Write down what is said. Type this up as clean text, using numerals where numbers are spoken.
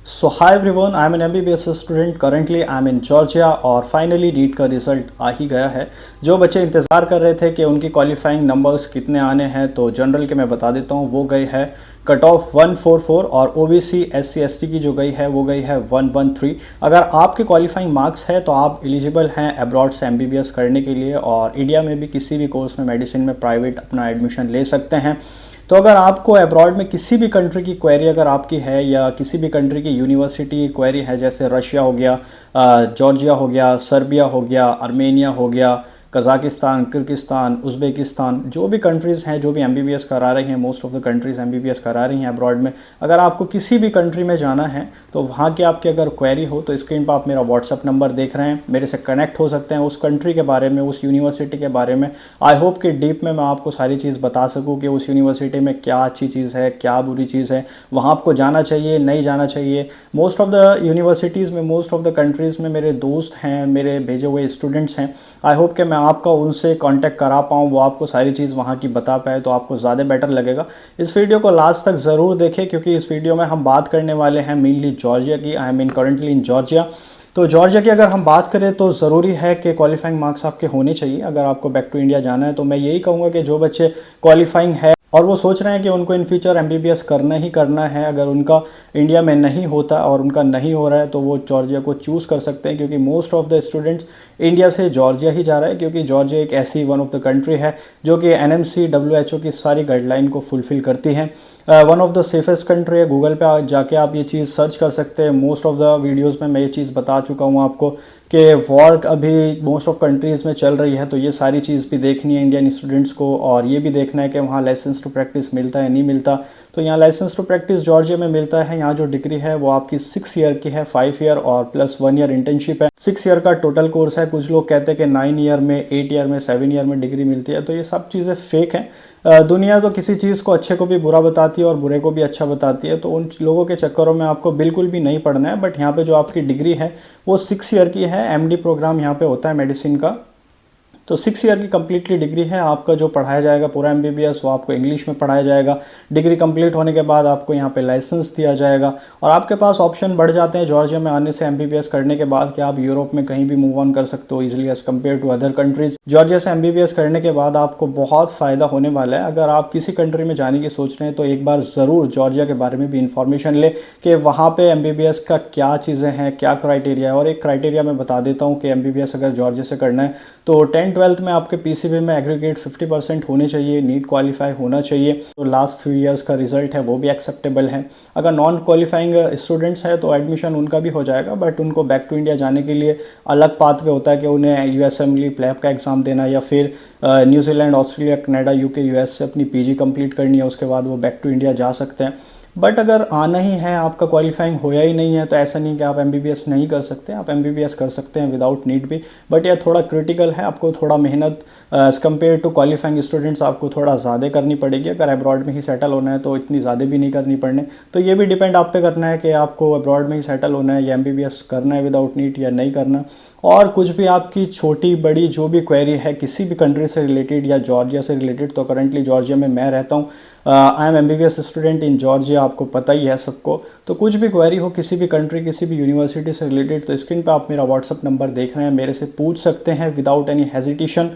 So hi everyone, I am an MBBS student. Currently I am in Georgia और finally NEET का result आ ही गया है। जो बच्चे इंतज़ार कर रहे थे कि उनकी क्वालिफाइंग नंबर्स कितने आने हैं, तो जनरल के मैं बता देता हूँ वो गई है कट ऑफ 144 और OBC SC ST की जो गई है वो गई है 113। अगर आपके क्वालिफाइंग मार्क्स है तो आप एलिजिबल हैं अब्रॉड से MBBS करने के लिए और इंडिया में भी किसी भी कोर्स में मेडिसिन में प्राइवेट अपना एडमिशन ले सकते हैं। तो अगर आपको अब्रॉड में किसी भी कंट्री की क्वेरी अगर आपकी है या किसी भी कंट्री की यूनिवर्सिटी की क्वेरी है, जैसे रशिया हो गया, जॉर्जिया हो गया, सर्बिया हो गया, आर्मेनिया हो गया, कज़ाकिस्तान, किर्गिस्तान, उज़्बेकिस्तान, जो भी कंट्रीज़ हैं जो भी MBBS करा रही हैं, most of the countries MBBS करा रही हैं अब्रॉड में। अगर आपको किसी भी कंट्री में जाना है तो वहाँ की आपकी अगर क्वेरी हो तो स्क्रीन पर आप मेरा व्हाट्सअप नंबर देख रहे हैं, मेरे से कनेक्ट हो सकते हैं उस कंट्री के बारे में, उस यूनिवर्सिटी के बारे में। आई होप कि डीप में मैं आपको सारी चीज़ बता सकूँ कि उस यूनिवर्सिटी में क्या अच्छी चीज़ है, क्या बुरी चीज़ है, वहाँ आपको जाना चाहिए नहीं जाना चाहिए। मोस्ट ऑफ द यूनिवर्सिटीज़ में, मोस्ट ऑफ द कंट्रीज़ में मेरे दोस्त हैं, मेरे भेजे हुए स्टूडेंट्स हैं। आई होप कि मैं आपका उनसे कांटेक्ट करा पाऊँ, वो आपको सारी चीज़ वहाँ की बता पाए तो आपको ज़्यादा बेटर लगेगा। इस वीडियो को लास्ट तक ज़रूर देखें क्योंकि इस वीडियो में हम बात करने वाले हैं मेनली जॉर्जिया की। I mean currently in Georgia. तो जॉर्जिया की अगर हम बात करें तो ज़रूरी है कि क्वालिफाइंग मार्क्स आपके होने चाहिए अगर आपको बैक टू इंडिया जाना है। तो मैं यही कहूँगा कि जो बच्चे क्वालिफाइंग है और वो सोच रहे हैं कि उनको इन फ्यूचर MBBS करना ही करना है, अगर उनका इंडिया में नहीं होता और उनका नहीं हो रहा है तो वो जॉर्जिया को चूज़ कर सकते हैं क्योंकि most of the students India से जॉर्जिया ही जा रहा है क्योंकि जॉर्जिया एक ऐसी वन ऑफ द कंट्री है जो कि NMC WHO की सारी गाइडलाइन को फुलफ़िल करती है। One of the safest country है। गूगल पे जाके आप ये चीज़ सर्च कर सकते हैं। मोस्ट ऑफ द वीडियोस में मैं ये चीज़ बता चुका हूँ आपको कि वॉर अभी मोस्ट ऑफ कंट्रीज़ में चल रही है, तो ये सारी चीज़ भी देखनी है इंडियन स्टूडेंट्स को और ये भी देखना है कि वहाँ लाइसेंस टू प्रैक्टिस मिलता है नहीं मिलता। तो यहाँ लाइसेंस टू प्रैक्टिस जॉर्जिया में मिलता है। यहाँ जो डिग्री है वो आपकी 6 ईयर की है, 5 ईयर और प्लस 1 ईयर इंटर्नशिप है। 6 ईयर का टोटल कोर्स है। कुछ लोग कहते हैं कि 9 ईयर में, 8 ईयर में, 7 ईयर में डिग्री मिलती है, तो ये सब चीज़ें फेक हैं। दुनिया तो किसी चीज़ को अच्छे को भी बुरा बताती है और बुरे को भी अच्छा बताती है, तो उन लोगों के चक्करों में आपको बिल्कुल भी नहीं पढ़ना है। बट यहाँ पे जो आपकी डिग्री है वो 6 ईयर की है। MD प्रोग्राम यहाँ पे होता है मेडिसिन का, तो 6 ईयर की कम्प्लीटली डिग्री है। आपका जो पढ़ाया जाएगा पूरा MBBS वो आपको इंग्लिश में पढ़ाया जाएगा। डिग्री कंप्लीट होने के बाद आपको यहाँ पे लाइसेंस दिया जाएगा और आपके पास ऑप्शन बढ़ जाते हैं जॉर्जिया में आने से MBBS करने के बाद कि आप यूरोप में कहीं भी मूव ऑन कर सकते हो easily as compare to other countries. Georgia से MBBS करने के बाद आपको बहुत फ़ायदा होने वाला है। अगर आप किसी कंट्री में जाने की सोच रहे हैं तो एक बार ज़रूर जॉर्जिया के बारे में भी इंफॉर्मेशन ले कि वहाँ पे MBBS का क्या चीज़ें हैं, क्या क्राइटेरिया है। और एक क्राइटेरिया मैं बता देता हूँ कि MBBS अगर जॉर्जिया से करना है तो 10-12 में आपके PCB में एग्रीगेट 50% होने चाहिए, नीट क्वालिफाई होना चाहिए। तो लास्ट 3 इयर्स का रिजल्ट है वो भी एक्सेप्टेबल है। अगर नॉन क्वालिफाइंग स्टूडेंट्स हैं तो एडमिशन उनका भी हो जाएगा, बट उनको बैक टू इंडिया जाने के लिए अलग पाथवे होता है कि उन्हें USMLE प्लैब का एग्ज़ाम देना या फिर New Zealand, Australia, Canada, UK, US से अपनी PG कंप्लीट करनी है, उसके बाद वो बैक टू इंडिया जा सकते हैं। बट अगर आना ही है, आपका क्वालिफाइंग होया ही नहीं है, तो ऐसा नहीं कि आप MBBS नहीं कर सकते, आप MBBS कर सकते हैं विदाउट नीट भी। बट यह थोड़ा क्रिटिकल है, आपको थोड़ा मेहनत as compare to qualifying students आपको थोड़ा ज़्यादा करनी पड़ेगी। अगर अब्रॉड में ही सेटल होना है तो इतनी ज़्यादा भी नहीं करनी पड़ने। तो ये भी डिपेंड आप पे करना है कि आपको अब्रॉड में ही सेटल होना है या MBBS करना है विदाउट नीट या नहीं करना। और कुछ भी आपकी छोटी बड़ी जो भी क्वेरी है किसी भी कंट्री से रिलेटेड या जॉर्जिया से रिलेटेड, तो करंटली जॉर्जिया में मैं रहता हूँ। I am MBBS student in Georgia, आपको पता ही है सबको। तो कुछ भी क्वेरी हो किसी भी कंट्री, किसी भी यूनिवर्सिटी से रिलेटेड, तो स्क्रीन पे आप मेरा व्हाट्सअप नंबर देख रहे हैं, मेरे से पूछ सकते हैं विदाउट एनी हेजिटेशन।